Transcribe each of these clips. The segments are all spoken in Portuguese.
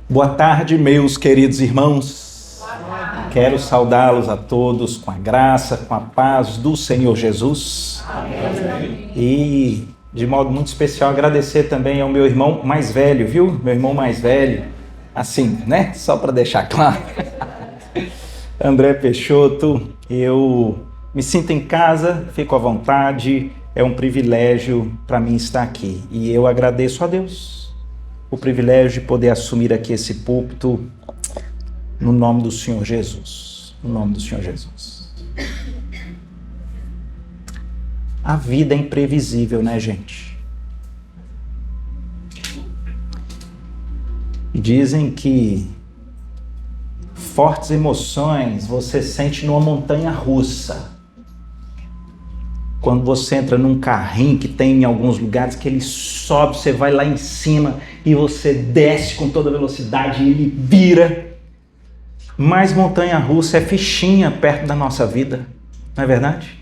Boa tarde, meus queridos irmãos. Quero saudá-los a todos com a graça, com a paz do Senhor Jesus. Amém. E, de modo muito especial, agradecer também ao meu irmão mais velho, viu? Meu irmão mais velho, assim, né? Só para deixar claro. André Peixoto, eu me sinto em casa, fico à vontade, é um privilégio para mim estar aqui. E eu agradeço a Deus o privilégio de poder assumir aqui esse púlpito no nome do Senhor Jesus. No nome do Senhor Jesus. A vida é imprevisível, né, gente? Dizem que fortes emoções você sente numa montanha russa. Quando você entra num carrinho que tem em alguns lugares que ele sobe, você vai lá em cima e você desce com toda velocidade e ele vira. Mas montanha-russa é fichinha perto da nossa vida, não é verdade?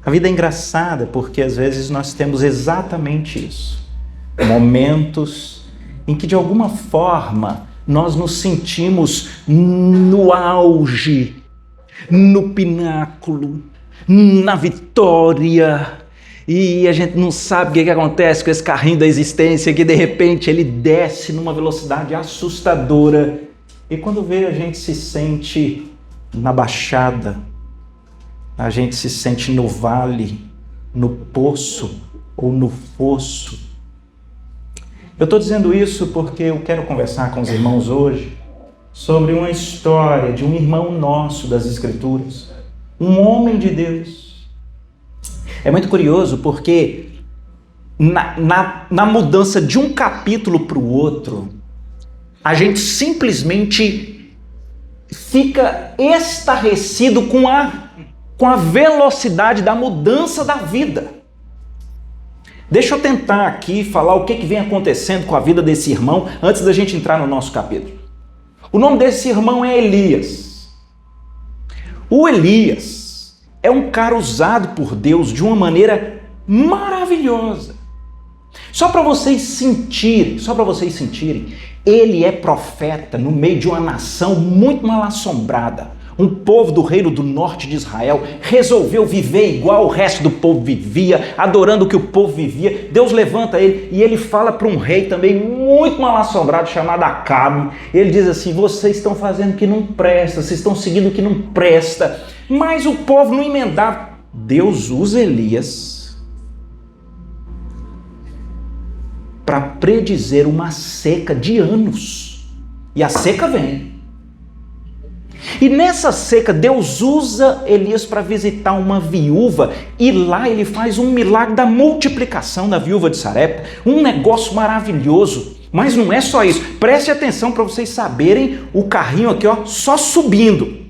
A vida é engraçada porque às vezes nós temos exatamente isso. Momentos em que de alguma forma nós nos sentimos no auge, no pináculo, na vitória, e a gente não sabe o que acontece com esse carrinho da existência, que de repente ele desce numa velocidade assustadora, e quando vê a gente se sente na baixada, a gente se sente no vale, no poço ou no fosso. Eu estou dizendo isso porque eu quero conversar com os irmãos hoje sobre uma história de um irmão nosso das Escrituras, um homem de Deus. É muito curioso porque na mudança de um capítulo para o outro, a gente simplesmente fica estarrecido com a velocidade da mudança da vida. Deixa eu tentar aqui falar o que vem acontecendo com a vida desse irmão antes da gente entrar no nosso capítulo. O nome desse irmão é Elias. O Elias é um cara usado por Deus de uma maneira maravilhosa. Só para vocês sentirem, ele é profeta no meio de uma nação muito mal assombrada. Um povo do reino do norte de Israel resolveu viver igual o resto do povo vivia, adorando o que o povo vivia. Deus levanta ele e ele fala para um rei também muito mal assombrado chamado Acabe. Ele diz assim: vocês estão fazendo o que não presta, vocês estão seguindo o que não presta. Mas o povo não emendava. Deus usa Elias para predizer uma seca de anos. E a seca vem. E nessa seca, Deus usa Elias para visitar uma viúva, e lá ele faz um milagre da multiplicação da viúva de Sarepta, um negócio maravilhoso. Mas não é só isso, preste atenção para vocês saberem o carrinho aqui, ó, só subindo.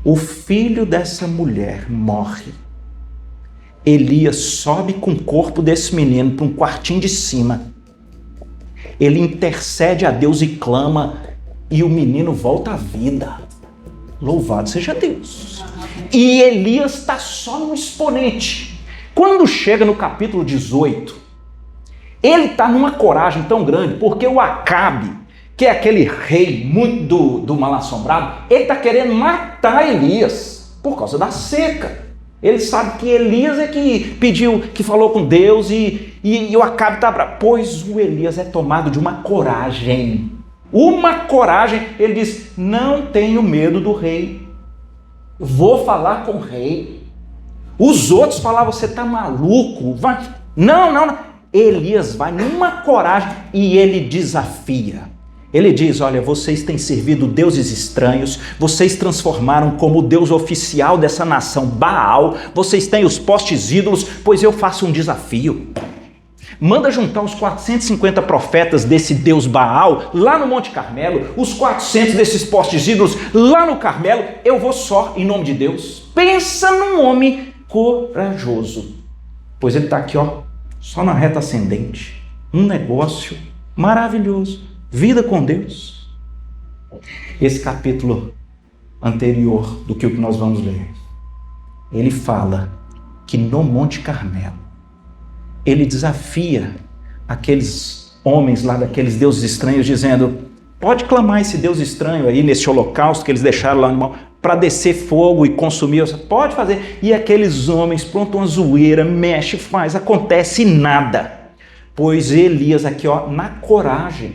O filho dessa mulher morre. Elias sobe com o corpo desse menino para um quartinho de cima. Ele intercede a Deus e clama, e o menino volta à vida. Louvado seja Deus. E Elias está só no exponente. Quando chega no capítulo 18, ele está numa coragem tão grande, porque o Acabe, que é aquele rei muito do mal assombrado, ele está querendo matar Elias por causa da seca. Ele sabe que Elias é que pediu, que falou com Deus, e o Acabe está bravo. Pois o Elias é tomado de uma coragem. Ele diz: não tenho medo do rei, vou falar com o rei. Os outros falavam: você está maluco, vai. Não. Elias vai numa coragem e ele desafia. Ele diz: olha, vocês têm servido deuses estranhos, vocês transformaram como Deus oficial dessa nação Baal, vocês têm os postes ídolos, pois eu faço um desafio. Manda juntar os 450 profetas desse Deus Baal lá no Monte Carmelo, os 400 desses postes ídolos lá no Carmelo, eu vou só em nome de Deus. Pensa num homem corajoso, pois ele está aqui, ó, só na reta ascendente, um negócio maravilhoso, vida com Deus. Esse capítulo anterior do que o que nós vamos ler, ele fala que no Monte Carmelo, ele desafia aqueles homens lá, daqueles deuses estranhos, dizendo: pode clamar esse Deus estranho aí nesse holocausto que eles deixaram lá para descer fogo e consumir. Pode fazer. E aqueles homens, pronto, uma zoeira, mexe, faz, acontece e nada. Pois Elias aqui, ó, na coragem,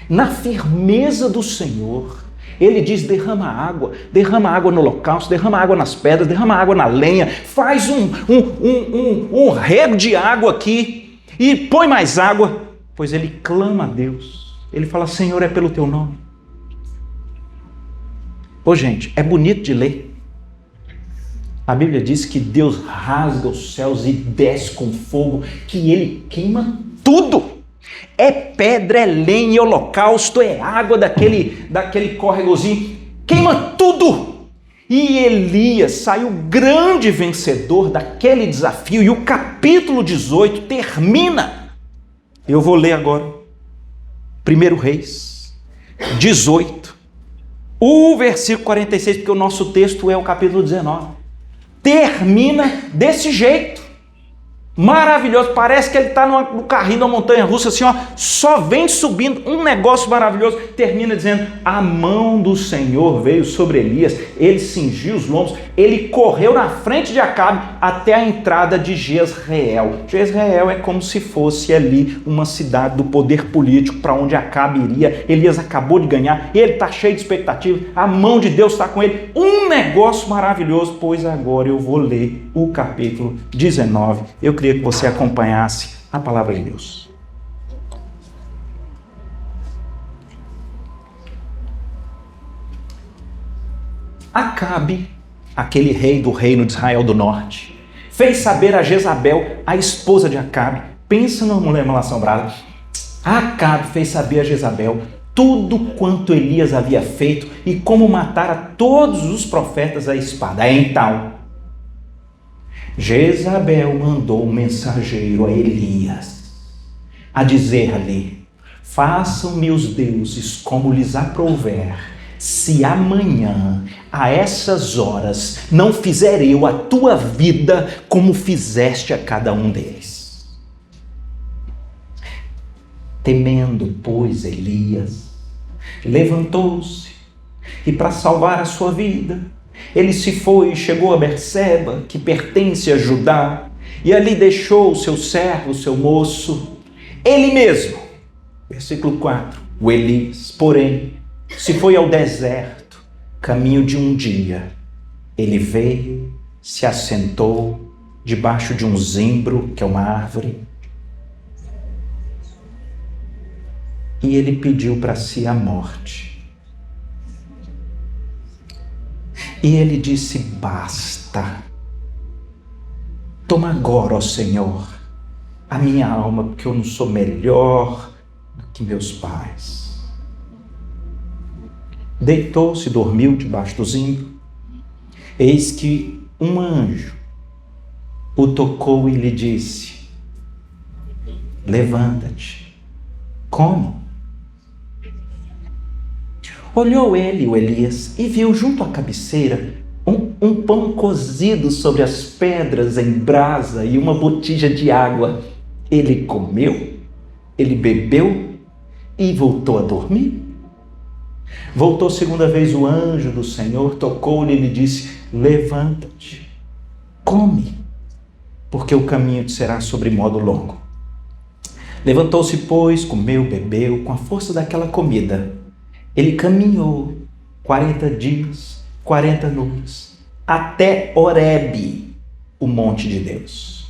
na firmeza do Senhor, ele diz: derrama água no holocausto, derrama água nas pedras, derrama água na lenha, faz um rego de água aqui e põe mais água. Pois ele clama a Deus, ele fala: Senhor, é pelo teu nome. Ô gente, é bonito de ler. A Bíblia diz que Deus rasga os céus e desce com fogo, que ele queima tudo. É pedra, é lenha, é holocausto, é água daquele córregozinho, queima tudo. E Elias saiu grande vencedor daquele desafio, e o capítulo 18 termina. Eu vou ler agora, 1 Reis 18, o versículo 46, porque o nosso texto é o capítulo 19. Termina desse jeito. Maravilhoso, parece que ele está no carrinho da montanha russa, assim, ó, só vem subindo, um negócio maravilhoso. Termina dizendo: a mão do Senhor veio sobre Elias, ele cingiu os lombos, ele correu na frente de Acabe até a entrada de Jezreel. Jezreel é como se fosse ali uma cidade do poder político para onde Acabe iria. Elias acabou de ganhar, ele está cheio de expectativa, a mão de Deus está com ele, um negócio maravilhoso. Pois agora eu vou ler o capítulo 19, eu queria que você acompanhasse a palavra de Deus. Acabe, aquele rei do reino de Israel do norte, fez saber a Jezabel, a esposa de Acabe. Pensa numa mulher mal assombrada. Acabe fez saber a Jezabel tudo quanto Elias havia feito e como matara todos os profetas à espada. Então Jezabel mandou um mensageiro a Elias, a dizer-lhe: façam-me os deuses como lhes aprouver, se amanhã, a essas horas, não fizer eu a tua vida como fizeste a cada um deles. Temendo, pois, Elias, levantou-se e, para salvar a sua vida, ele se foi e chegou a Berseba, que pertence a Judá, e ali deixou o seu servo, o seu moço, ele mesmo. Versículo 4. O Elias, porém, se foi ao deserto, caminho de um dia. Ele veio, se assentou debaixo de um zimbro, que é uma árvore, e ele pediu para si a morte. E ele disse: basta. Toma agora, ó Senhor, a minha alma, porque eu não sou melhor do que meus pais. Deitou-se, dormiu debaixo do zimbro. Eis que um anjo o tocou e lhe disse: levanta-te, come. Olhou ele, o Elias, e viu junto à cabeceira um pão cozido sobre as pedras em brasa e uma botija de água. Ele comeu, ele bebeu e voltou a dormir. Voltou segunda vez o anjo do Senhor, tocou-lhe e lhe disse: levanta-te, come, porque o caminho te será sobre modo longo. Levantou-se, pois, comeu, bebeu, com a força daquela comida. Ele caminhou 40 dias, 40 noites, até Horebe, o monte de Deus.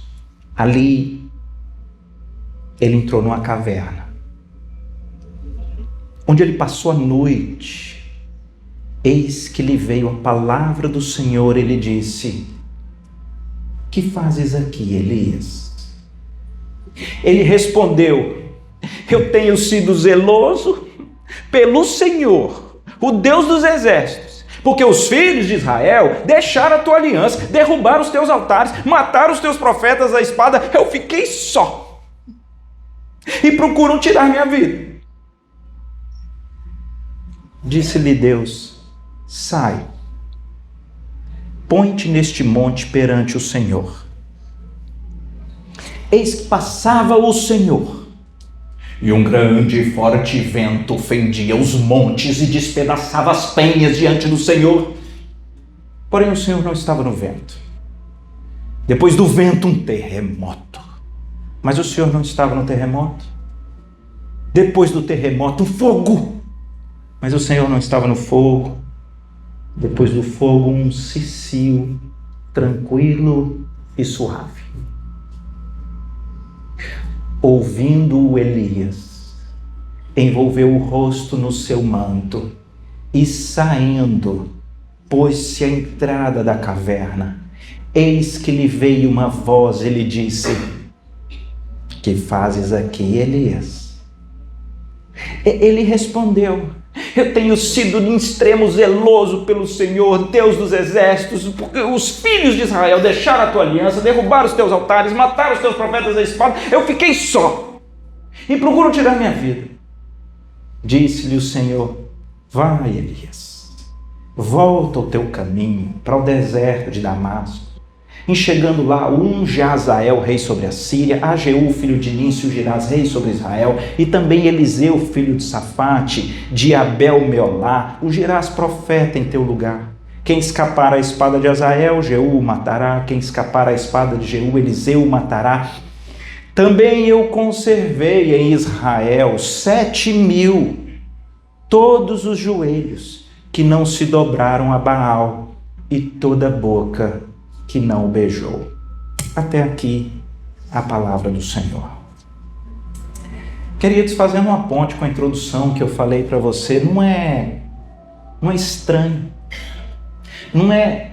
Ali, ele entrou numa caverna, onde ele passou a noite. Eis que lhe veio a palavra do Senhor, ele disse: que fazes aqui, Elias? Ele respondeu: eu tenho sido zeloso pelo Senhor, o Deus dos exércitos, porque os filhos de Israel deixaram a tua aliança, derrubaram os teus altares, mataram os teus profetas à espada. Eu fiquei só e procuram tirar minha vida. Disse-lhe Deus: sai, põe-te neste monte perante o Senhor. eis que passava o Senhor, e um grande e forte vento fendia os montes e despedaçava as penhas diante do Senhor. Porém o Senhor não estava no vento. Depois do vento, um terremoto. Mas o Senhor não estava no terremoto. Depois do terremoto, um fogo. Mas o Senhor não estava no fogo. Depois do fogo, um cicio tranquilo e suave. Ouvindo-o, Elias envolveu o rosto no seu manto e, saindo, pôs-se à entrada da caverna. Eis que lhe veio uma voz e lhe disse: que fazes aqui, Elias? Ele respondeu: eu tenho sido em extremo zeloso pelo Senhor, Deus dos exércitos, porque os filhos de Israel deixaram a tua aliança, derrubaram os teus altares, mataram os teus profetas à espada. Eu fiquei só e procuro tirar minha vida. Disse-lhe o Senhor: vai, Elias, volta ao teu caminho para o deserto de Damasco. Em chegando lá, unge a Azael, rei sobre a Síria, a Jeú, filho de Nício, ungirás rei sobre Israel, e também Eliseu, filho de Safate, de Abel-Meolá, ungirás profeta em teu lugar. Quem escapar à espada de Azael, Jeú o matará. Quem escapar à espada de Jeú, Eliseu o matará. Também eu conservei em Israel 7.000, todos os joelhos que não se dobraram a Baal, e toda boca que não o beijou. Até aqui a palavra do Senhor. Queridos, fazendo uma ponte com a introdução que eu falei para você, não é estranho, não é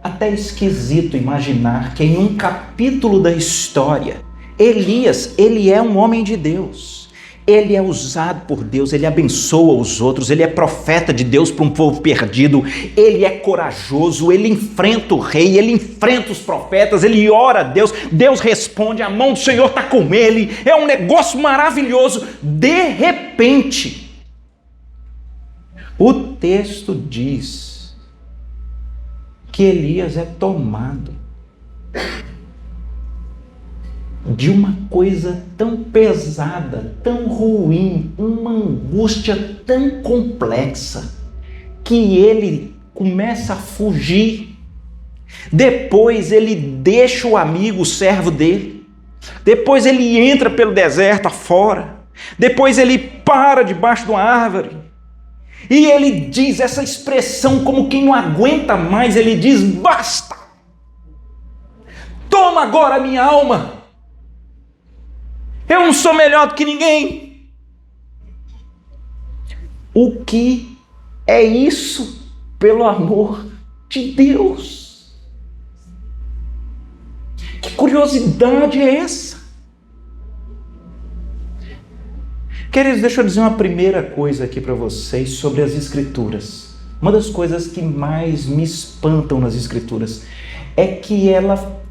até esquisito imaginar que em um capítulo da história, Elias, ele é um homem de Deus. Ele é usado por Deus, ele abençoa os outros, ele é profeta de Deus para um povo perdido, ele é corajoso, ele enfrenta o rei, ele enfrenta os profetas, ele ora a Deus, Deus responde, a mão do Senhor está com ele, é um negócio maravilhoso. De repente, o texto diz que Elias é tomado de uma coisa tão pesada, tão ruim, uma angústia tão complexa, que ele começa a fugir. Depois ele deixa o amigo, o servo dele. Depois ele entra pelo deserto afora. Depois ele para debaixo de uma árvore. E ele diz essa expressão como quem não aguenta mais. Ele diz: basta! Toma agora a minha alma! Eu não sou melhor do que ninguém. O que é isso, pelo amor de Deus? Que curiosidade é essa? Queridos, deixa eu dizer uma primeira coisa aqui para vocês sobre as Escrituras. Uma das coisas que mais me espantam nas Escrituras é que ela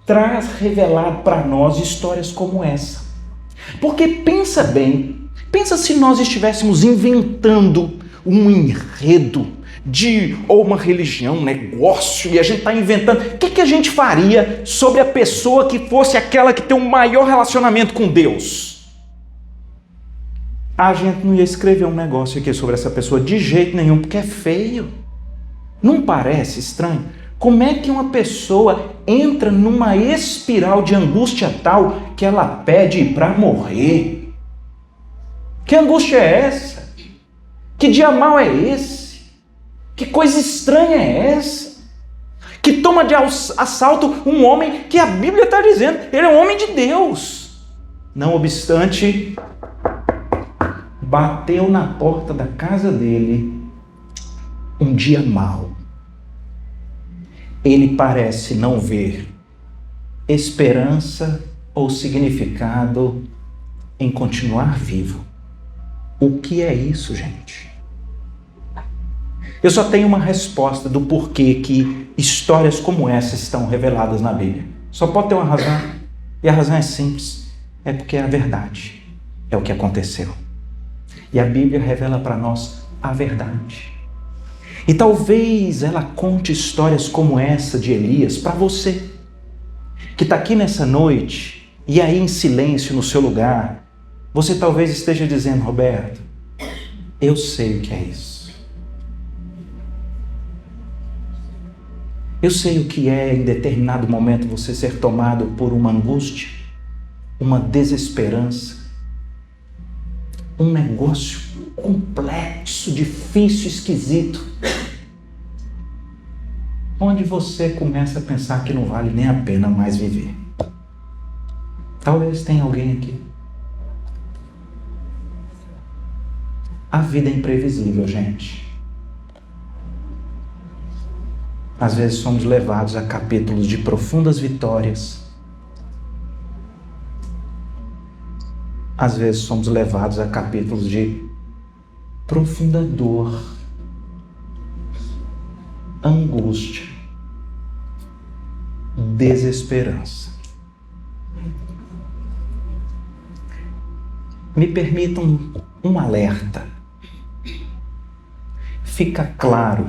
traz revelado para nós histórias como essa. Porque pensa bem, pensa se nós estivéssemos inventando um enredo ou uma religião, um negócio, e a gente está inventando. O que a gente faria sobre a pessoa que fosse aquela que tem um maior relacionamento com Deus? A gente não ia escrever um negócio aqui sobre essa pessoa de jeito nenhum, porque é feio. Não parece estranho? Como é que uma pessoa entra numa espiral de angústia tal que ela pede para morrer? Que angústia é essa? Que dia mau é esse? Que coisa estranha é essa? Que toma de assalto um homem que a Bíblia está dizendo, ele é um homem de Deus. Não obstante, bateu na porta da casa dele um dia mau. Ele parece não ver esperança ou significado em continuar vivo. O que é isso, gente? Eu só tenho uma resposta do porquê que histórias como essa estão reveladas na Bíblia. Só pode ter uma razão, e a razão é simples. É porque é a verdade. É o que aconteceu. E a Bíblia revela para nós a verdade. E talvez ela conte histórias como essa de Elias para você, que está aqui nessa noite E aí, em silêncio, no seu lugar, você talvez esteja dizendo: Roberto, eu sei o que é isso. Eu sei o que é, em determinado momento, você ser tomado por uma angústia, uma desesperança, um negócio complexo, difícil, esquisito, onde você começa a pensar que não vale nem a pena mais viver. Talvez tenha alguém aqui. A vida é imprevisível, gente. Às vezes somos levados a capítulos de profundas vitórias. Às vezes somos levados a capítulos de profunda dor, angústia, desesperança. Me permitam um alerta. Fica claro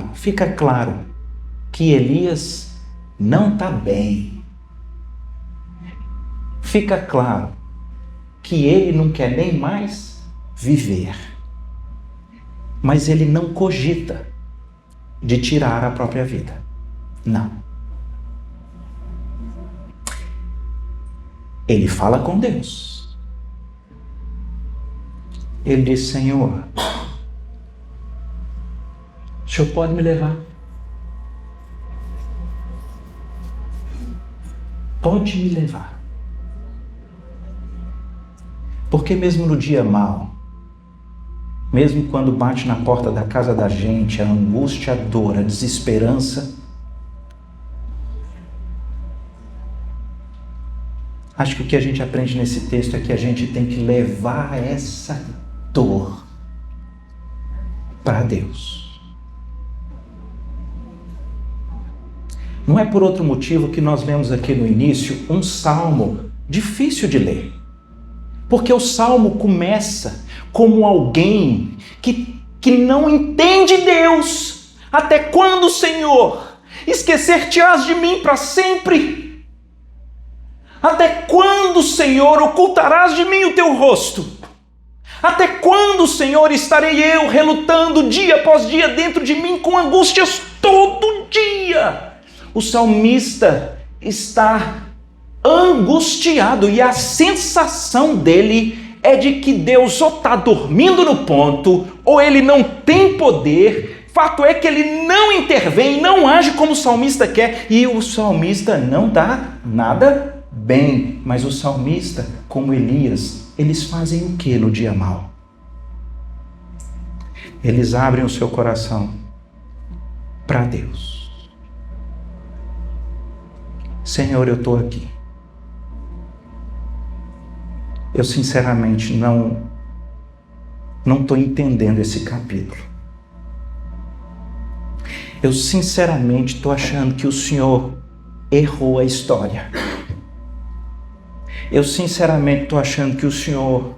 que Elias não está bem. Fica claro que ele não quer nem mais viver. Mas ele não cogita de tirar a própria vida. Não. Ele fala com Deus. Ele diz: Senhor, o Senhor pode me levar? Pode me levar. Porque mesmo no dia mau, mesmo quando bate na porta da casa da gente a angústia, a dor, a desesperança, acho que o que a gente aprende nesse texto é que a gente tem que levar essa dor para Deus. Não é por outro motivo que nós lemos aqui no início um salmo difícil de ler. Porque o salmo começa como alguém que não entende Deus. Até quando, Senhor? Esquecer-te-ás de mim para sempre? Até quando, Senhor, ocultarás de mim o teu rosto? Até quando, Senhor, estarei eu relutando dia após dia dentro de mim com angústias todo dia? O salmista está angustiado e a sensação dele é de que Deus ou está dormindo no ponto ou ele não tem poder. Fato é que ele não intervém, não age como o salmista quer, e o salmista não dá nada bem. Mas o salmista, como Elias, eles fazem o que no dia mau? Eles abrem o seu coração para Deus. Senhor, eu estou aqui. Eu sinceramente não estou entendendo esse capítulo. Eu sinceramente estou achando que o Senhor errou a história. Eu sinceramente estou achando que o Senhor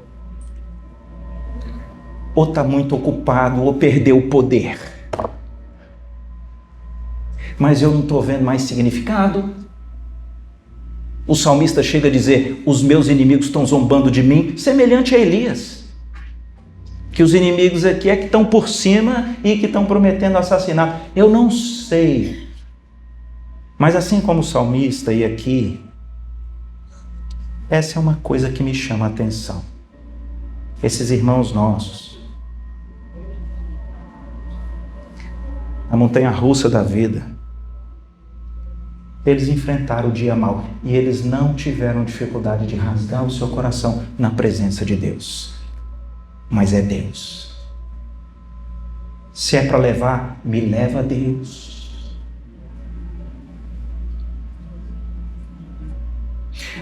ou está muito ocupado ou perdeu o poder. Mas eu não estou vendo mais significado. O salmista chega a dizer: os meus inimigos estão zombando de mim, semelhante a Elias. Que os inimigos aqui é que estão por cima e que estão prometendo assassinar. Eu não sei. Mas assim como o salmista e aqui, essa é uma coisa que me chama a atenção. Esses irmãos nossos, a montanha-russa da vida, eles enfrentaram o dia mau e eles não tiveram dificuldade de rasgar o seu coração na presença de Deus. Mas é Deus. Se é para levar, me leva a Deus.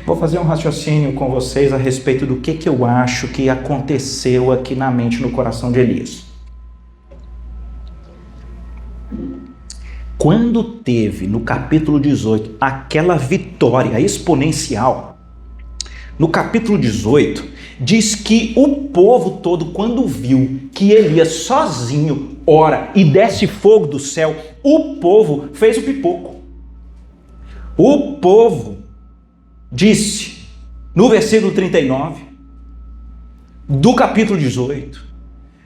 Vou fazer um raciocínio com vocês a respeito do que eu acho que aconteceu aqui na mente, no coração de Elias. Quando teve, no capítulo 18, aquela vitória exponencial, no capítulo 18, diz que o povo todo, quando viu que Elias sozinho ora e desce fogo do céu, o povo fez o pipoco. O povo disse: no versículo 39, do capítulo 18,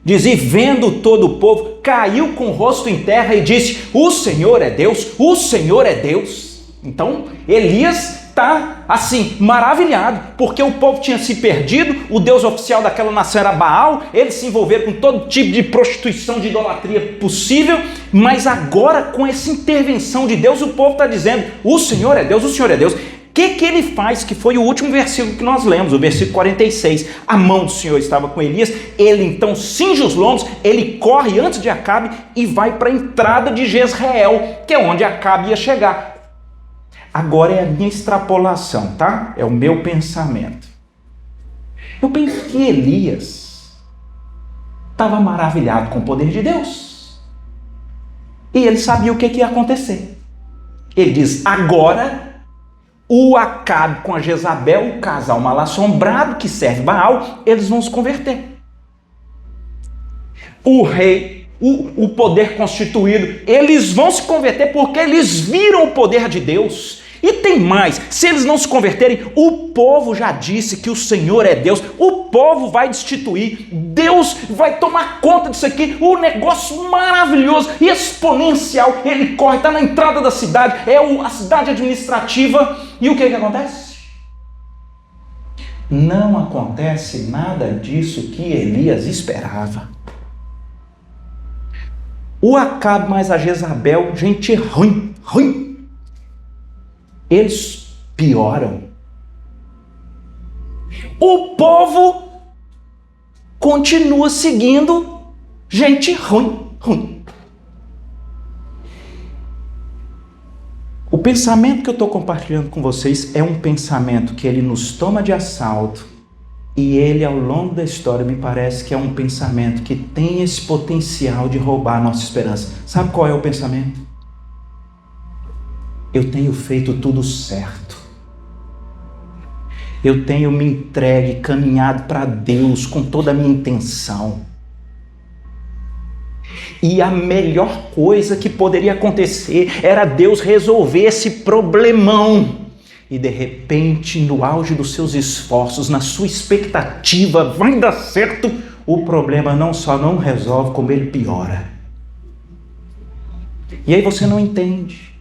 diz: e vendo todo o povo, caiu com o rosto em terra e disse: o Senhor é Deus, o Senhor é Deus. Então, Elias está assim, maravilhado, porque o povo tinha se perdido, o Deus oficial daquela nação era Baal, eles se envolveram com todo tipo de prostituição, de idolatria possível, mas agora, com essa intervenção de Deus, o povo está dizendo: o Senhor é Deus, o Senhor é Deus. O que ele faz? Que foi o último versículo que nós lemos, o versículo 46. A mão do Senhor estava com Elias, ele então cinge os lombos, ele corre antes de Acabe e vai para a entrada de Jezreel, que é onde Acabe ia chegar. Agora é a minha extrapolação, tá? É o meu pensamento. Eu penso que Elias estava maravilhado com o poder de Deus. E ele sabia o que ia acontecer. Ele diz: agora o Acabe com a Jezabel, o casal mal assombrado que serve Baal, eles vão se converter. O rei, o poder constituído, eles vão se converter porque eles viram o poder de Deus. E tem mais, se eles não se converterem, o povo já disse que o Senhor é Deus, o povo vai destituir, Deus vai tomar conta disso aqui, um negócio maravilhoso, exponencial, ele corre, está na entrada da cidade, é a cidade administrativa, e o que acontece? Não acontece nada disso que Elias esperava. O Acabe mais a Jezabel, gente ruim, eles pioram. O povo continua seguindo gente ruim. O pensamento que eu estou compartilhando com vocês é um pensamento que ele nos toma de assalto, e ele, ao longo da história, me parece que é um pensamento que tem esse potencial de roubar a nossa esperança. Sabe qual é o pensamento? Eu tenho feito tudo certo. Eu tenho me entregue, caminhado para Deus com toda a minha intenção. E a melhor coisa que poderia acontecer era Deus resolver esse problemão. E de repente, no auge dos seus esforços, na sua expectativa, vai dar certo, o problema não só não resolve, como ele piora. E aí você não entende.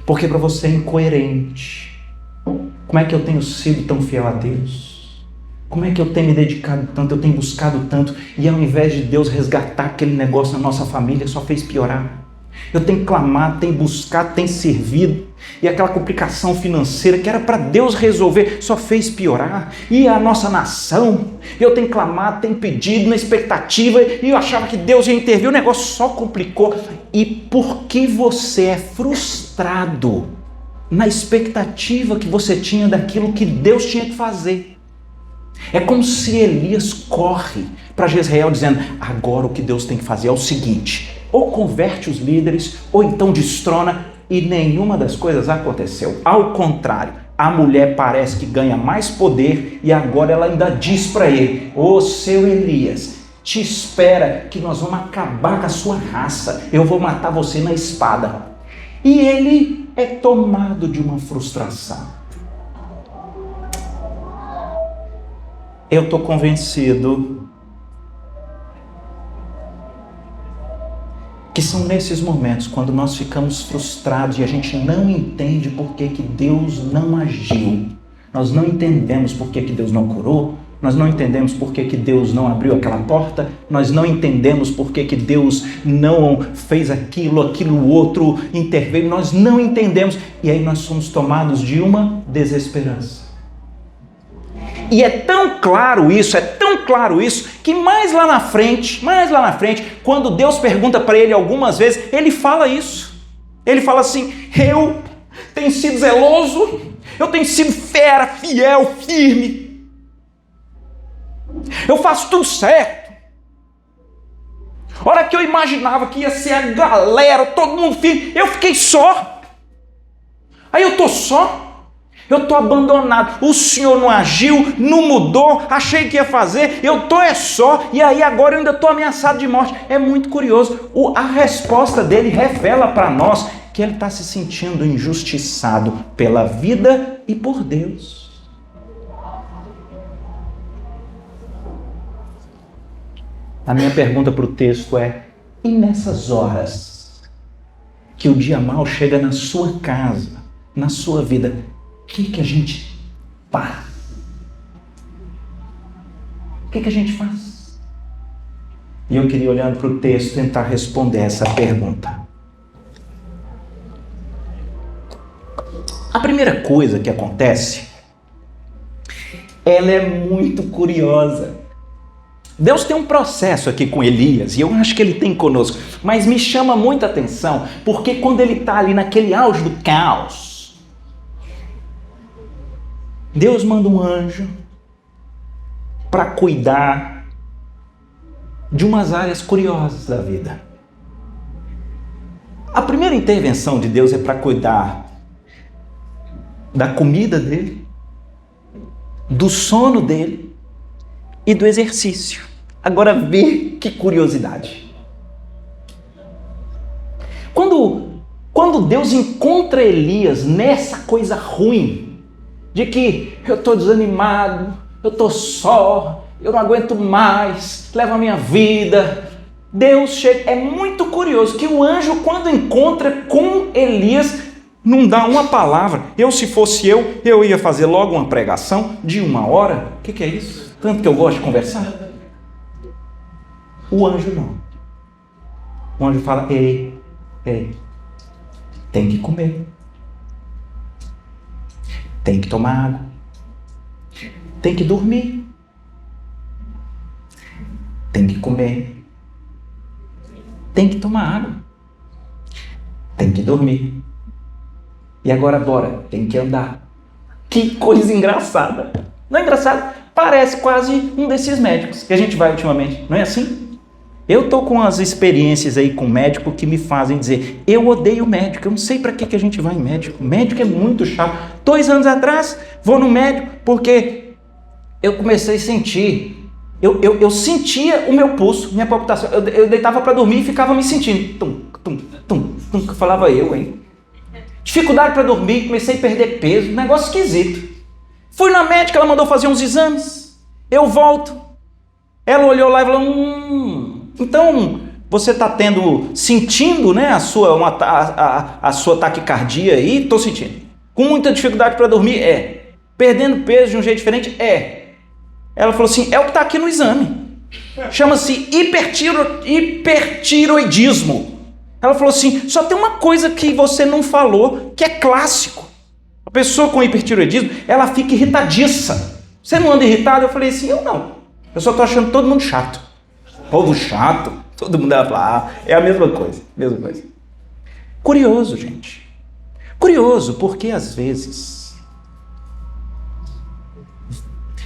Porque para você é incoerente. Como é que eu tenho sido tão fiel a Deus? Como é que eu tenho me dedicado tanto, eu tenho buscado tanto, e ao invés de Deus resgatar aquele negócio na nossa família, só fez piorar? Eu tenho clamado, tenho buscado, tenho servido, e aquela complicação financeira que era para Deus resolver, só fez piorar. E a nossa nação, eu tenho clamado, tenho pedido na expectativa, e eu achava que Deus ia intervir, o negócio só complicou. E porque você é frustrado na expectativa que você tinha daquilo que Deus tinha que fazer. É como se Elias corre para Jezreel dizendo: agora o que Deus tem que fazer é o seguinte, ou converte os líderes, ou então destrona, e nenhuma das coisas aconteceu. Ao contrário, a mulher parece que ganha mais poder, e agora ela ainda diz para ele: ô seu Elias, te espera que nós vamos acabar com a sua raça, eu vou matar você na espada. E ele é tomado de uma frustração. Eu estou convencido que são nesses momentos, quando nós ficamos frustrados e a gente não entende por que Deus não agiu. Nós não entendemos por que Deus não curou, nós não entendemos por que Deus não abriu aquela porta, nós não entendemos por que Deus não fez aquilo outro, interveio, nós não entendemos. E aí nós somos tomados de uma desesperança. E é tão claro isso, que mais lá na frente, quando Deus pergunta para ele algumas vezes, ele fala isso. Ele fala assim: eu tenho sido zeloso, eu tenho sido fera, fiel, firme. Eu faço tudo certo. A hora que eu imaginava que ia ser a galera, todo mundo firme, eu fiquei só. Aí eu tô só. Eu estou abandonado, o Senhor não agiu, não mudou, achei que ia fazer, eu estou só, e aí agora eu ainda estou ameaçado de morte. É muito curioso, a resposta dele revela para nós que ele está se sentindo injustiçado pela vida e por Deus. A minha pergunta para o texto é: e nessas horas que o dia mau chega na sua casa, na sua vida, o que a gente faz? O que a gente faz? E eu queria, olhando para o texto, tentar responder essa pergunta. A primeira coisa que acontece, ela é muito curiosa. Deus tem um processo aqui com Elias, e eu acho que ele tem conosco, mas me chama muita atenção, porque quando ele está ali naquele auge do caos, Deus manda um anjo para cuidar de umas áreas curiosas da vida. A primeira intervenção de Deus é para cuidar da comida dele, do sono dele e do exercício. Agora vê que curiosidade. Quando Deus encontra Elias nessa coisa ruim, de que eu estou desanimado, eu estou só, eu não aguento mais, leva a minha vida. Deus chega, é muito curioso que o anjo, quando encontra com Elias, não dá uma palavra. Se fosse eu ia fazer logo uma pregação de 1 hora. O que é isso? Tanto que eu gosto de conversar. O anjo não. O anjo fala: ei, tem que comer. Tem que tomar água. Tem que dormir. Tem que comer. Tem que tomar água. Tem que dormir. E agora bora, tem que andar. Que coisa engraçada. Não é engraçado? Parece quase um desses médicos que a gente vai ultimamente. Não é assim? Eu tô com as experiências aí com médico que me fazem dizer: eu odeio médico, eu não sei para que a gente vai em médico. Médico é muito chato. 2 anos atrás, vou no médico porque eu comecei a sentir. Eu sentia o meu pulso, minha palpitação. Eu deitava para dormir e ficava me sentindo. Tum, tum, tum, tum, falava eu, hein? Dificuldade para dormir, comecei a perder peso, negócio esquisito. Fui na médica, ela mandou fazer uns exames, eu volto. Ela olhou lá e falou: então você está sentindo, né, a sua taquicardia aí? Estou sentindo. Com muita dificuldade para dormir? Perdendo peso de um jeito diferente? Ela falou assim: é o que está aqui no exame. Chama-se hipertiroidismo. Ela falou assim: só tem uma coisa que você não falou, que é clássico. A pessoa com hipertiroidismo, ela fica irritadiça. Você não anda irritado? Eu falei assim: eu não. Eu só estou achando todo mundo chato. Povo chato. Todo mundo vai falar: é a mesma coisa. Curioso, gente. Curioso, porque às vezes...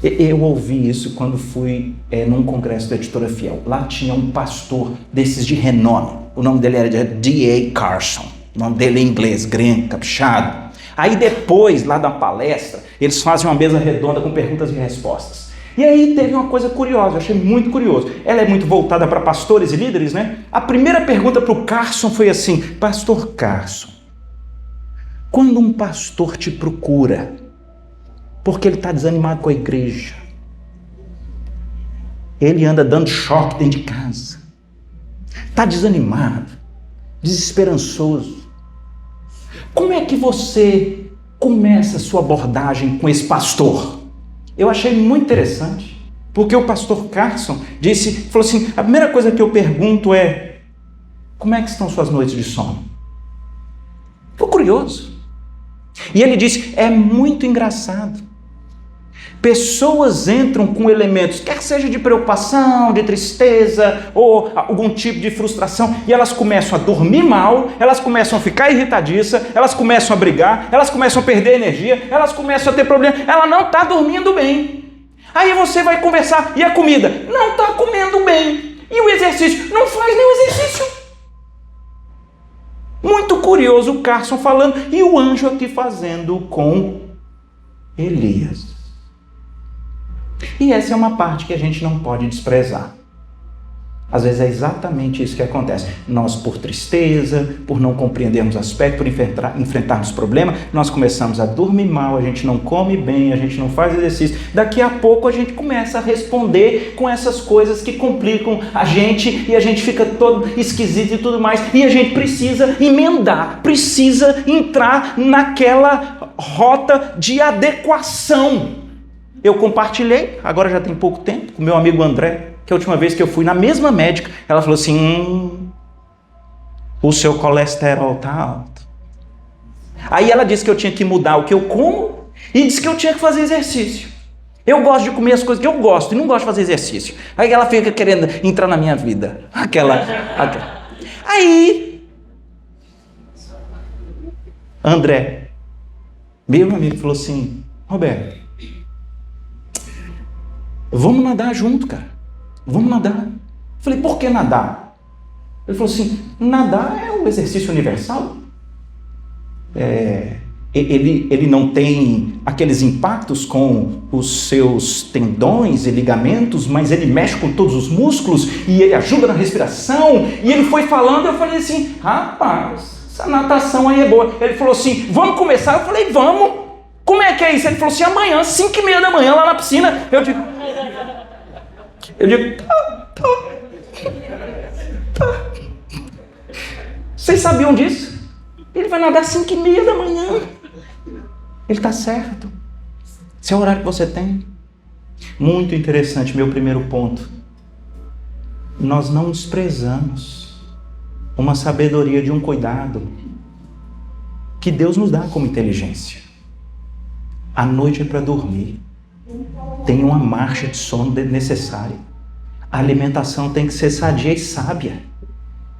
Eu ouvi isso quando fui num congresso da Editora Fiel. Lá tinha um pastor desses de renome. O nome dele era D.A. Carson. O nome dele é inglês, grande, caprichado. Aí depois, lá da palestra, eles fazem uma mesa redonda com perguntas e respostas. E aí teve uma coisa curiosa, eu achei muito curioso. Ela é muito voltada para pastores e líderes, né? A primeira pergunta para o Carson foi assim: Pastor Carson, quando um pastor te procura porque ele está desanimado com a igreja, ele anda dando choque dentro de casa, está desanimado, desesperançoso, como é que você começa a sua abordagem com esse pastor? Eu achei muito interessante, porque o pastor Carson falou assim: a primeira coisa que eu pergunto é: como é que estão suas noites de sono? Ficou curioso. E ele disse: é muito engraçado. Pessoas entram com elementos, quer seja de preocupação, de tristeza ou algum tipo de frustração, e elas começam a dormir mal, elas começam a ficar irritadiças, elas começam a brigar, elas começam a perder energia, elas começam a ter problema, ela não está dormindo bem. Aí você vai conversar: e a comida? Não está comendo bem. E o exercício? Não faz nenhum exercício. Muito curioso o Carson falando, e o anjo aqui fazendo com Elias. E essa é uma parte que a gente não pode desprezar. Às vezes é exatamente isso que acontece. Nós, por tristeza, por não compreendermos aspectos, por enfrentarmos problemas, nós começamos a dormir mal, a gente não come bem, a gente não faz exercício. Daqui a pouco a gente começa a responder com essas coisas que complicam a gente e a gente fica todo esquisito e tudo mais. E a gente precisa emendar, precisa entrar naquela rota de adequação. Eu compartilhei, agora já tem pouco tempo, com meu amigo André, que a última vez que eu fui na mesma médica, ela falou assim, o seu colesterol está alto. Aí ela disse que eu tinha que mudar o que eu como e disse que eu tinha que fazer exercício. Eu gosto de comer as coisas que eu gosto e não gosto de fazer exercício. Aí ela fica querendo entrar na minha vida. Aí, André, meu amigo, falou assim, Roberto, vamos nadar junto, cara. Vamos nadar. Eu falei, por que nadar? Ele falou assim, nadar é um exercício universal. Ele não tem aqueles impactos com os seus tendões e ligamentos, mas ele mexe com todos os músculos e ele ajuda na respiração. E ele foi falando, eu falei assim, rapaz, essa natação aí é boa. Ele falou assim, vamos começar? Eu falei, vamos. Como é que é isso? Ele falou assim, amanhã, 5h30 da manhã, lá na piscina. Eu digo, tá. Vocês sabiam disso? Ele vai nadar 5h30 da manhã. Ele está certo. Esse é o horário que você tem. Muito interessante, meu primeiro ponto. Nós não desprezamos uma sabedoria de um cuidado que Deus nos dá como inteligência. A noite é para dormir. Tem uma marcha de sono necessária. A alimentação tem que ser sadia e sábia.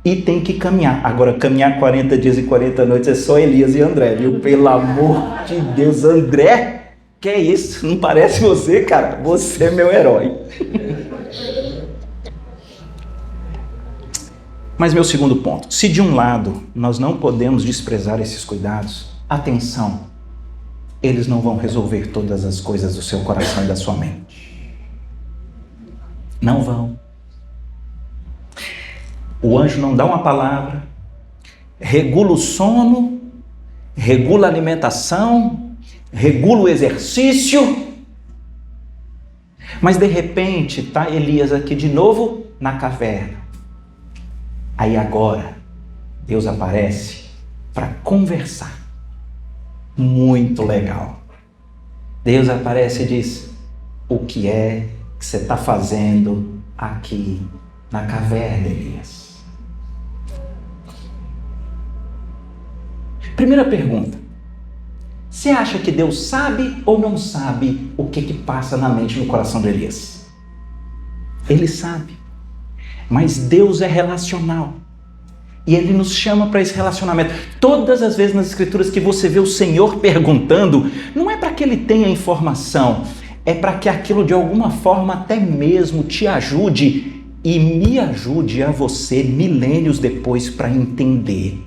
E tem que caminhar. Agora, caminhar 40 dias e 40 noites é só Elias e André, viu? Pelo amor de Deus, André, que é isso? Não parece você, cara? Você é meu herói. Mas meu segundo ponto. Se de um lado nós não podemos desprezar esses cuidados, atenção, eles não vão resolver todas as coisas do seu coração e da sua mente. Não vão. O anjo não dá uma palavra, regula o sono, regula a alimentação, regula o exercício, mas de repente está Elias aqui de novo na caverna. Aí agora Deus aparece para conversar. Muito legal. Deus aparece e diz, o que é que você está fazendo aqui na caverna, Elias? Primeira pergunta. Você acha que Deus sabe ou não sabe o que passa na mente e no coração de Elias? Ele sabe. Mas Deus é relacional. E Ele nos chama para esse relacionamento. Todas as vezes nas Escrituras que você vê o Senhor perguntando, não é para que Ele tenha informação, é para que aquilo de alguma forma até mesmo te ajude e me ajude a você milênios depois para entender.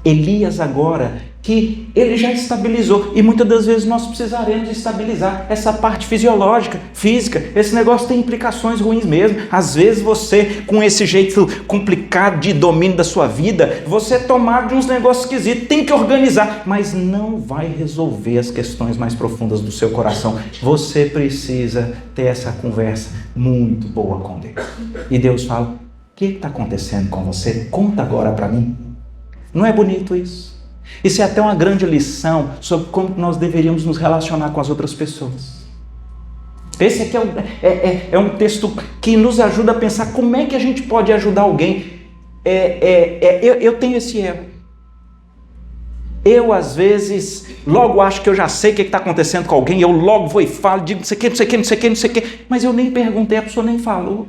Elias agora, que ele já estabilizou, e muitas das vezes nós precisaremos estabilizar essa parte fisiológica, física. Esse negócio tem implicações ruins mesmo. Às vezes você, com esse jeito complicado de domínio da sua vida, você é tomado de uns negócios esquisitos, tem que organizar, mas não vai resolver as questões mais profundas do seu coração. Você precisa ter essa conversa muito boa com Deus. E Deus fala, o que está acontecendo com você? Conta agora para mim. Não é bonito isso? Isso é até uma grande lição sobre como nós deveríamos nos relacionar com as outras pessoas. Esse aqui é um texto que nos ajuda a pensar como é que a gente pode ajudar alguém. Eu tenho esse erro. Eu, às vezes, logo acho que eu já sei o que está acontecendo com alguém, eu logo vou e falo, digo não sei o que, mas eu nem perguntei, a pessoa nem falou.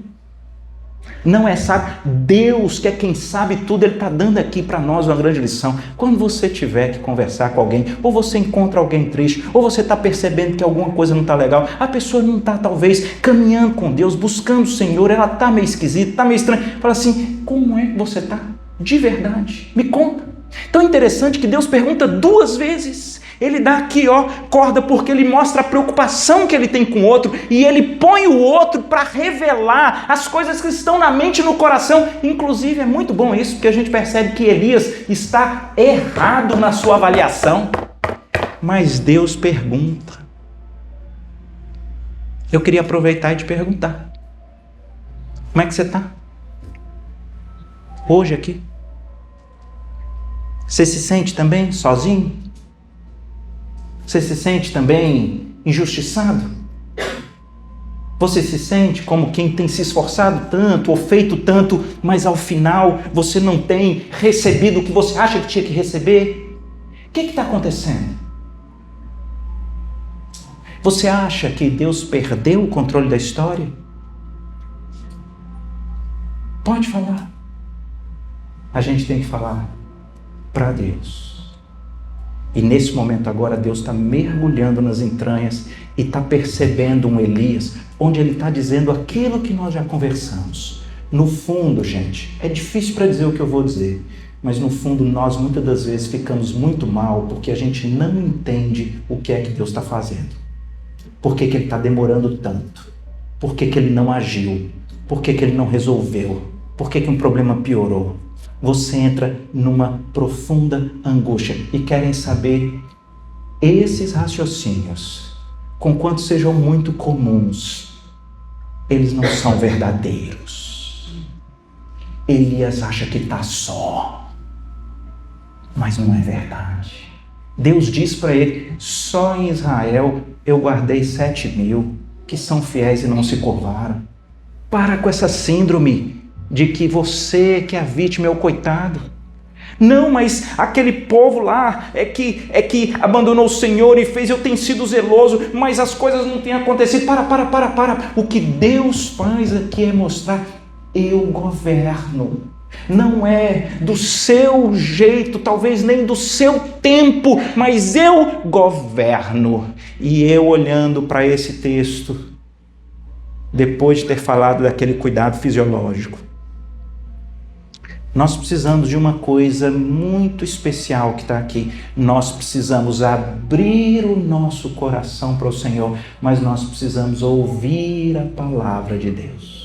Não é sábio. Deus, que é quem sabe tudo, Ele está dando aqui para nós uma grande lição. Quando você tiver que conversar com alguém, ou você encontra alguém triste, ou você está percebendo que alguma coisa não está legal, a pessoa não está talvez caminhando com Deus, buscando o Senhor, ela está meio esquisita, está meio estranha, fala assim, como é que você está? De verdade, me conta. Então é interessante que Deus pergunta 2 vezes. Ele dá aqui, ó, corda, porque ele mostra a preocupação que ele tem com o outro e ele põe o outro para revelar as coisas que estão na mente e no coração. Inclusive, é muito bom isso, porque a gente percebe que Elias está errado na sua avaliação. Mas Deus pergunta. Eu queria aproveitar e te perguntar: como é que você está? Hoje aqui? Você se sente também sozinho? Você se sente também injustiçado? Você se sente como quem tem se esforçado tanto ou feito tanto, mas ao final você não tem recebido o que você acha que tinha que receber? O que está acontecendo? Você acha que Deus perdeu o controle da história? Pode falar. A gente tem que falar para Deus. E nesse momento agora Deus está mergulhando nas entranhas e está percebendo um Elias, onde ele está dizendo aquilo que nós já conversamos. No fundo, gente, é difícil para dizer o que eu vou dizer, mas no fundo nós muitas das vezes ficamos muito mal porque a gente não entende o que é que Deus está fazendo. Por que ele está demorando tanto? Por que ele não agiu? Por que ele não resolveu? Por que um problema piorou? Você entra numa profunda angústia e querem saber esses raciocínios, conquanto sejam muito comuns, eles não são verdadeiros. Elias acha que está só, mas não é verdade. Deus diz para ele: só em Israel eu guardei 7.000 que são fiéis e não se curvaram. Para com essa síndrome de que você que é a vítima é o coitado. Não, mas aquele povo lá é que abandonou o Senhor e fez eu tenho sido zeloso, mas as coisas não têm acontecido. Para. O que Deus faz aqui é mostrar: eu governo. Não é do seu jeito, talvez nem do seu tempo, mas eu governo. E eu olhando para esse texto, depois de ter falado daquele cuidado fisiológico, nós precisamos de uma coisa muito especial que está aqui. Nós precisamos abrir o nosso coração para o Senhor, mas nós precisamos ouvir a palavra de Deus.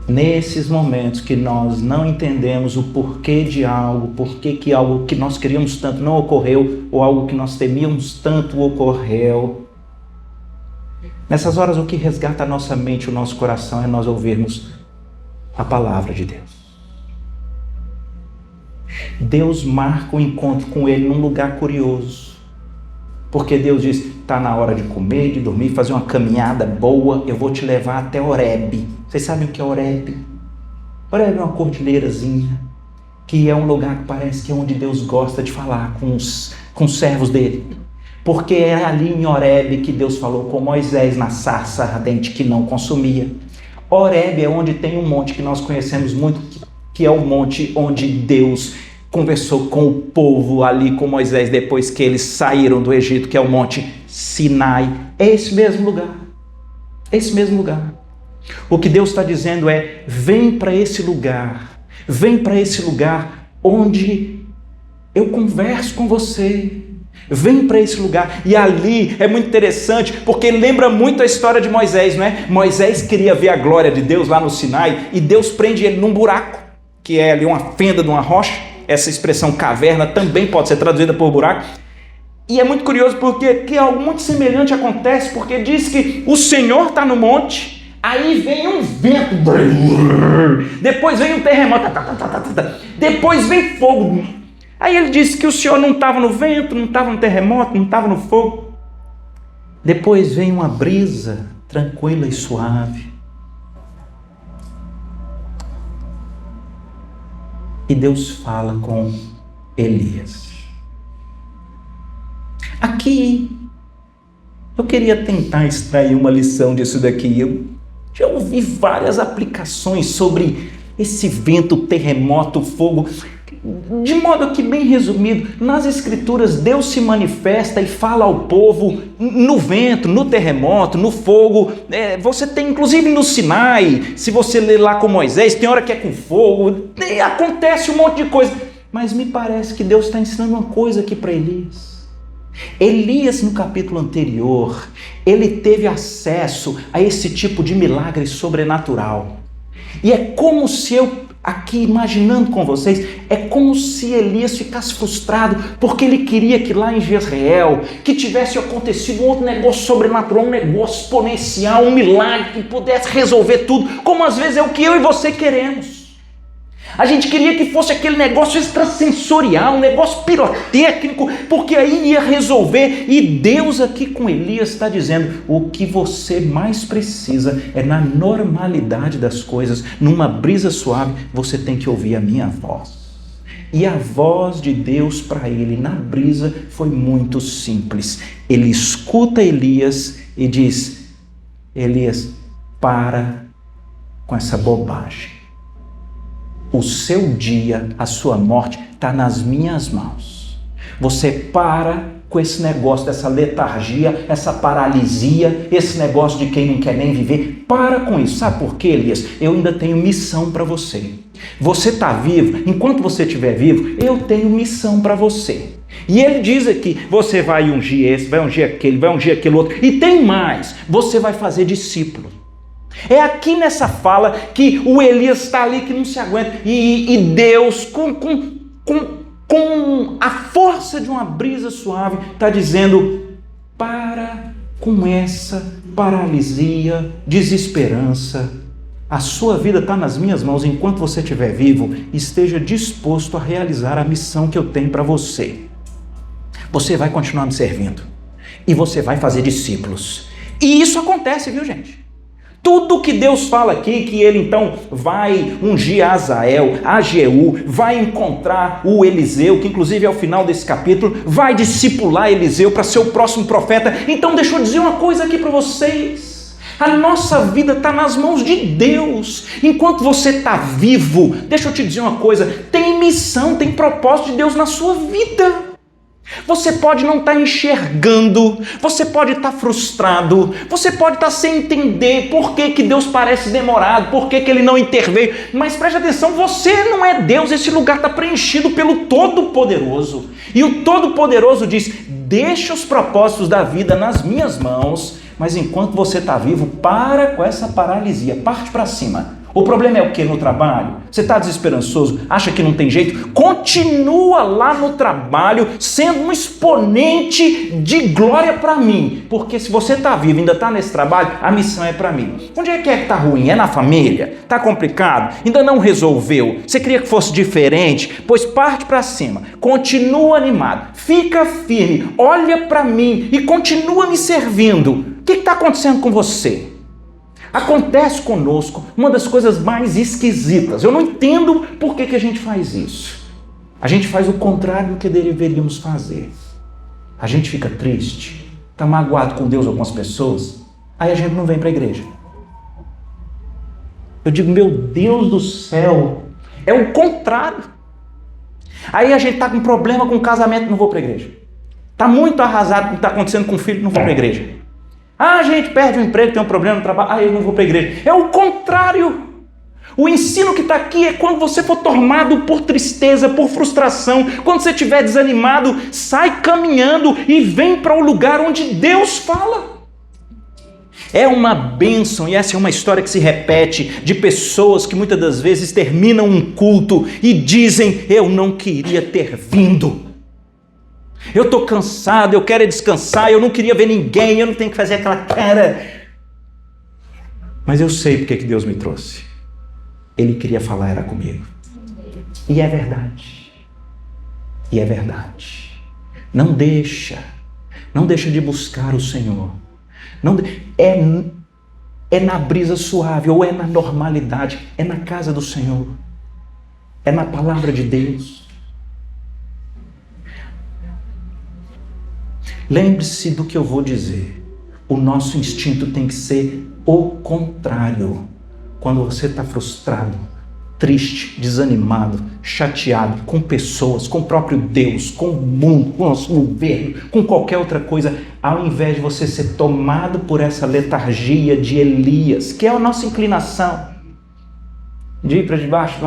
Nesses momentos que nós não entendemos o porquê de algo, porquê que algo que nós queríamos tanto não ocorreu, ou algo que nós temíamos tanto ocorreu, nessas horas o que resgata a nossa mente, o nosso coração, é nós ouvirmos a palavra de Deus. Deus marca o encontro com ele num lugar curioso, porque Deus diz: está na hora de comer, de dormir, fazer uma caminhada boa, eu vou te levar até Horebe. Vocês sabem o que é Horebe? Horebe é uma cordilheirazinha, que é um lugar que parece que é onde Deus gosta de falar com os servos dele. Porque é ali em Horebe que Deus falou com Moisés na sarça ardente que não consumia. Horebe é onde tem um monte que nós conhecemos muito, que é o monte onde Deus conversou com o povo ali com Moisés depois que eles saíram do Egito, que é o monte Sinai. É esse mesmo lugar. Esse mesmo lugar. O que Deus está dizendo é: vem para esse lugar. Vem para esse lugar onde eu converso com você. Vem para esse lugar. E ali é muito interessante, porque lembra muito a história de Moisés, não é? Moisés queria ver a glória de Deus lá no Sinai e Deus prende ele num buraco, que é ali uma fenda de uma rocha. Essa expressão caverna também pode ser traduzida por buraco. E é muito curioso porque que algo muito semelhante acontece, porque diz que o Senhor está no monte, aí vem um vento, depois vem um terremoto, depois vem fogo. Aí ele disse que o Senhor não estava no vento, não estava no terremoto, não estava no fogo. Depois vem uma brisa tranquila e suave. E Deus fala com Elias. Aqui, eu queria tentar extrair uma lição disso daqui. Eu já ouvi várias aplicações sobre esse vento, terremoto, fogo. De modo que, bem resumido, nas Escrituras Deus se manifesta e fala ao povo no vento, no terremoto, no fogo. Você tem, inclusive no Sinai, se você ler lá com Moisés, tem hora que é com fogo, acontece um monte de coisa. Mas me parece que Deus está ensinando uma coisa aqui para Elias. Elias, no capítulo anterior, ele teve acesso a esse tipo de milagre sobrenatural. E é como se eu, aqui imaginando com vocês, é como se Elias ficasse frustrado porque ele queria que lá em Jezreel, que tivesse acontecido um outro negócio sobrenatural, um negócio exponencial, um milagre que pudesse resolver tudo, como às vezes é o que eu e você queremos. A gente queria que fosse aquele negócio extrasensorial, um negócio pirotécnico, porque aí ia resolver. E Deus aqui com Elias está dizendo, o que você mais precisa é na normalidade das coisas, numa brisa suave, você tem que ouvir a minha voz. E a voz de Deus para ele na brisa foi muito simples. Ele escuta Elias e diz, Elias, para com essa bobagem. O seu dia, a sua morte, está nas minhas mãos. Você para com esse negócio dessa letargia, essa paralisia, esse negócio de quem não quer nem viver. Para com isso. Sabe por quê, Elias? Eu ainda tenho missão para você. Você está vivo, enquanto você estiver vivo, eu tenho missão para você. E ele diz aqui, você vai ungir esse, vai ungir aquele outro. E tem mais, você vai fazer discípulo. É aqui nessa fala que o Elias está ali que não se aguenta. E Deus, com a força de uma brisa suave, está dizendo, para com essa paralisia, desesperança. A sua vida está nas minhas mãos. Enquanto você estiver vivo, esteja disposto a realizar a missão que eu tenho para você. Você vai continuar me servindo. E você vai fazer discípulos. E isso acontece, viu, gente? Tudo que Deus fala aqui, que ele então vai ungir a Azael, a Jeú, vai encontrar o Eliseu, que inclusive é o final desse capítulo, vai discipular Eliseu para ser o próximo profeta. Então deixa eu dizer uma coisa aqui para vocês. A nossa vida está nas mãos de Deus. Enquanto você está vivo, deixa eu te dizer uma coisa, tem missão, tem propósito de Deus na sua vida. Você pode não estar enxergando, você pode estar frustrado, você pode estar sem entender por que Deus parece demorado, por que Ele não interveio, mas preste atenção, você não é Deus, esse lugar está preenchido pelo Todo-Poderoso. E o Todo-Poderoso diz, deixa os propósitos da vida nas minhas mãos, mas enquanto você está vivo, para com essa paralisia, parte para cima. O problema é o que no trabalho? Você está desesperançoso? Acha que não tem jeito? Continua lá no trabalho sendo um exponente de glória para mim. Porque se você está vivo e ainda está nesse trabalho, a missão é para mim. Onde é que está ruim? É na família? Está complicado? Ainda não resolveu? Você queria que fosse diferente? Pois parte para cima. Continua animado. Fica firme. Olha para mim e continua me servindo. O que está acontecendo com você? Acontece conosco uma das coisas mais esquisitas. Eu não entendo por que a gente faz isso. A gente faz o contrário do que deveríamos fazer. A gente fica triste, está magoado com Deus, algumas pessoas, aí a gente não vem para a igreja. Eu digo, meu Deus do céu, é o contrário. Aí a gente está com problema com o casamento, não vou para a igreja. Está muito arrasado com o que está acontecendo com o filho, não vou para a igreja. Ah, a gente perde o emprego, tem um problema no trabalho, eu não vou para a igreja. É o contrário. O ensino que está aqui é quando você for tomado por tristeza, por frustração, quando você estiver desanimado, sai caminhando e vem para o lugar onde Deus fala. É uma bênção, e essa é uma história que se repete, de pessoas que muitas das vezes terminam um culto e dizem, eu não queria ter vindo. Eu estou cansado, eu quero descansar, eu não queria ver ninguém, eu não tenho que fazer aquela cara. Mas eu sei porque que Deus me trouxe. Ele queria falar, era comigo. E é verdade. E é verdade. Não deixa de buscar o Senhor. É na brisa suave, ou é na normalidade, é na casa do Senhor. É na palavra de Deus. Lembre-se do que eu vou dizer. O nosso instinto tem que ser o contrário. Quando você está frustrado, triste, desanimado, chateado com pessoas, com o próprio Deus, com o mundo, com o nosso governo, com qualquer outra coisa, ao invés de você ser tomado por essa letargia de Elias, que é a nossa inclinação, de ir para debaixo,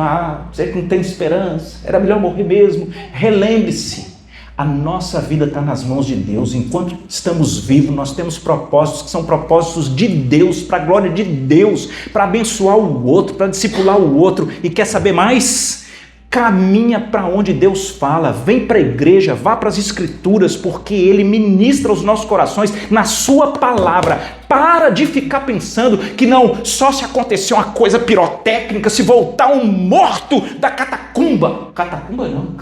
você que não tem esperança, era melhor morrer mesmo. Relembre-se, a nossa vida está nas mãos de Deus. Enquanto estamos vivos, nós temos propósitos que são propósitos de Deus, para a glória de Deus, para abençoar o outro, para discipular o outro. E quer saber mais? Caminha para onde Deus fala, vem para a igreja, vá para as Escrituras, porque Ele ministra os nossos corações na sua palavra. Para de ficar pensando que não, só se acontecer uma coisa pirotécnica, se voltar um morto da catacumba. Catacumba não,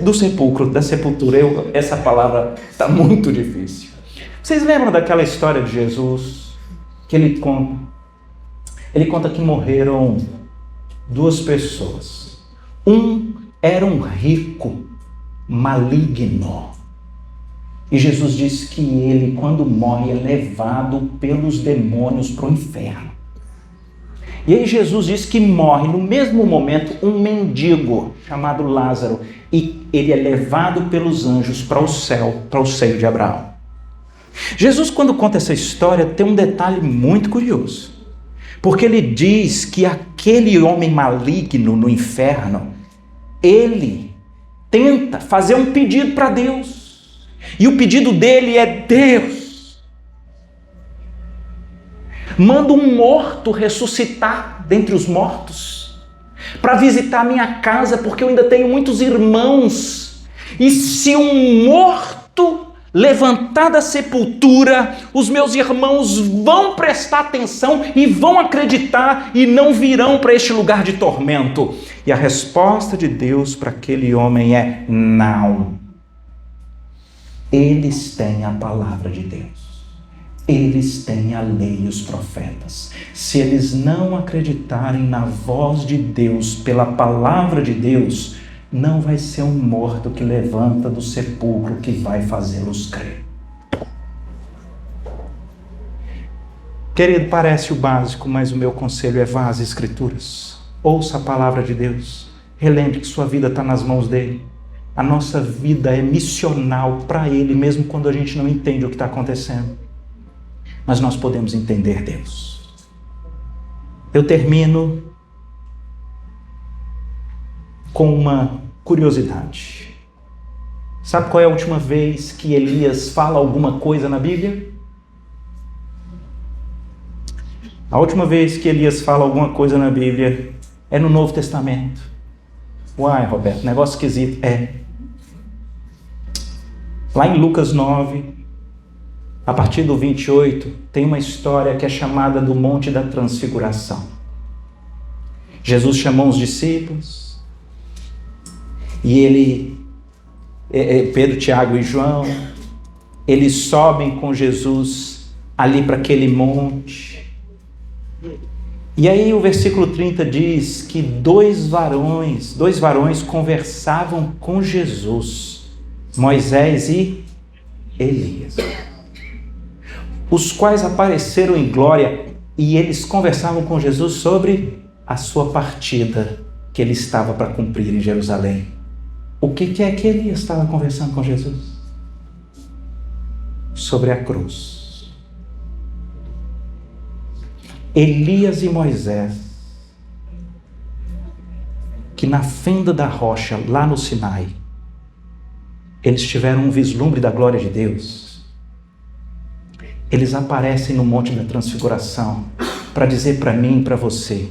do sepulcro, da sepultura. Essa palavra está muito difícil. Vocês lembram daquela história de Jesus que ele conta? Ele conta que morreram 2 pessoas. Um era um rico maligno. E Jesus disse que ele, quando morre, é levado pelos demônios para o inferno. E aí Jesus diz que morre no mesmo momento um mendigo chamado Lázaro, e ele é levado pelos anjos para o céu, para o seio de Abraão. Jesus, quando conta essa história, tem um detalhe muito curioso, porque ele diz que aquele homem maligno no inferno, ele tenta fazer um pedido para Deus, e o pedido dele é: Deus, manda um morto ressuscitar dentre os mortos, para visitar a minha casa, porque eu ainda tenho muitos irmãos, e se um morto levantar da sepultura, os meus irmãos vão prestar atenção e vão acreditar e não virão para este lugar de tormento. E a resposta de Deus para aquele homem é: não. Eles têm a palavra de Deus. Eles têm a lei e os profetas. Se eles não acreditarem na voz de Deus, pela palavra de Deus, não vai ser um morto que levanta do sepulcro que vai fazê-los crer. Querido, parece o básico, mas o meu conselho é: vá às Escrituras. Ouça a palavra de Deus. Relembre que sua vida está nas mãos dele. A nossa vida é missional para ele, mesmo quando a gente não entende o que está acontecendo. Mas nós podemos entender Deus. Eu termino com uma curiosidade. Sabe qual é a última vez que Elias fala alguma coisa na Bíblia? A última vez que Elias fala alguma coisa na Bíblia é no Novo Testamento. Uai, Roberto, negócio esquisito. Lá em Lucas 9, a partir do 28, tem uma história que é chamada do Monte da Transfiguração. Jesus chamou os discípulos e Pedro, Tiago e João, eles sobem com Jesus ali para aquele monte. E aí o versículo 30 diz que dois varões conversavam com Jesus, Moisés e Elias, os quais apareceram em glória, e eles conversavam com Jesus sobre a sua partida que ele estava para cumprir em Jerusalém. O que é que Elias estava conversando com Jesus? Sobre a cruz. Elias e Moisés, que na fenda da rocha, lá no Sinai, eles tiveram um vislumbre da glória de Deus. Eles aparecem no Monte da Transfiguração para dizer para mim e para você: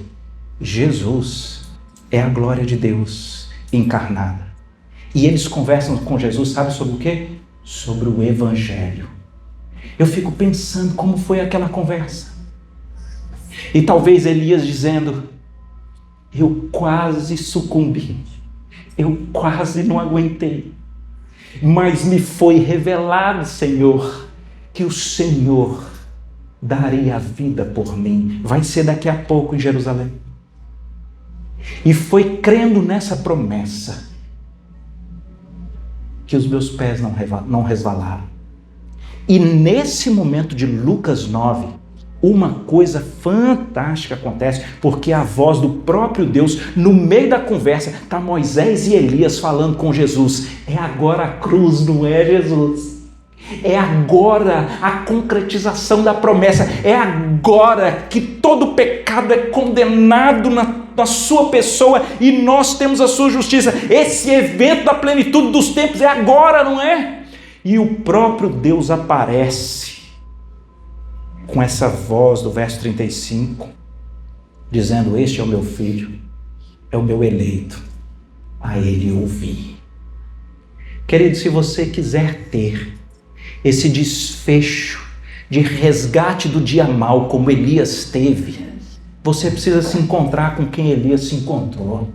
Jesus é a glória de Deus encarnada. E eles conversam com Jesus, sabe sobre o quê? Sobre o Evangelho. Eu fico pensando como foi aquela conversa. E talvez Elias dizendo: eu quase sucumbi, eu quase não aguentei, mas me foi revelado, Senhor, que o Senhor daria a vida por mim. Vai ser daqui a pouco em Jerusalém. E foi crendo nessa promessa que os meus pés não resvalaram. E nesse momento de Lucas 9, uma coisa fantástica acontece, porque a voz do próprio Deus, no meio da conversa, está Moisés e Elias falando com Jesus. É agora a cruz, não é, Jesus? É agora a concretização da promessa. É agora que todo pecado é condenado na sua pessoa e nós temos a sua justiça. Esse evento da plenitude dos tempos é agora, não é? E o próprio Deus aparece com essa voz do verso 35, dizendo: este é o meu filho, é o meu eleito, a ele ouvi. Querido, se você quiser ter esse desfecho de resgate do dia mau, como Elias teve, você precisa se encontrar com quem Elias se encontrou.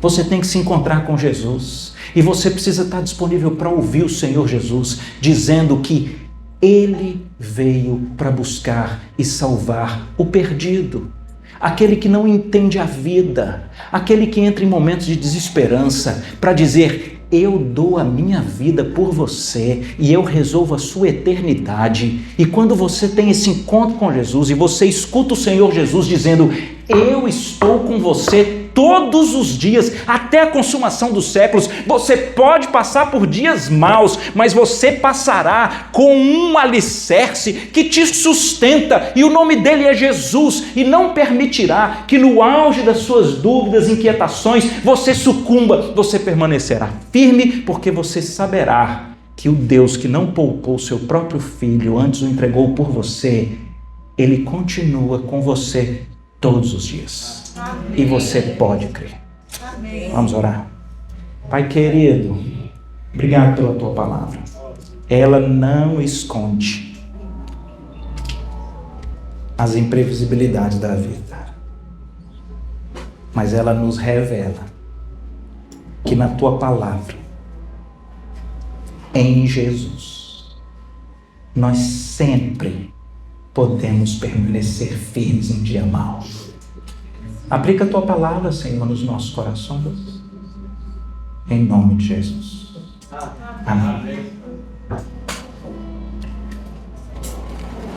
Você tem que se encontrar com Jesus. E você precisa estar disponível para ouvir o Senhor Jesus, dizendo que Ele veio para buscar e salvar o perdido, aquele que não entende a vida, aquele que entra em momentos de desesperança, para dizer: eu dou a minha vida por você e eu resolvo a sua eternidade. E quando você tem esse encontro com Jesus e você escuta o Senhor Jesus dizendo: eu estou com você todos os dias, até a consumação dos séculos. Você pode passar por dias maus, mas você passará com um alicerce que te sustenta, e o nome dele é Jesus, e não permitirá que no auge das suas dúvidas, inquietações, você sucumba. Você permanecerá firme, porque você saberá que o Deus que não poupou seu próprio filho, antes o entregou por você, ele continua com você todos os dias. Amém. E você pode crer. Amém. Vamos orar. Pai querido, obrigado pela tua palavra. Ela não esconde as imprevisibilidades da vida, mas ela nos revela que na tua palavra, em Jesus, nós sempre podemos permanecer firmes em dia mau. Aplica a tua palavra, Senhor, nos nossos corações. Em nome de Jesus. Amém.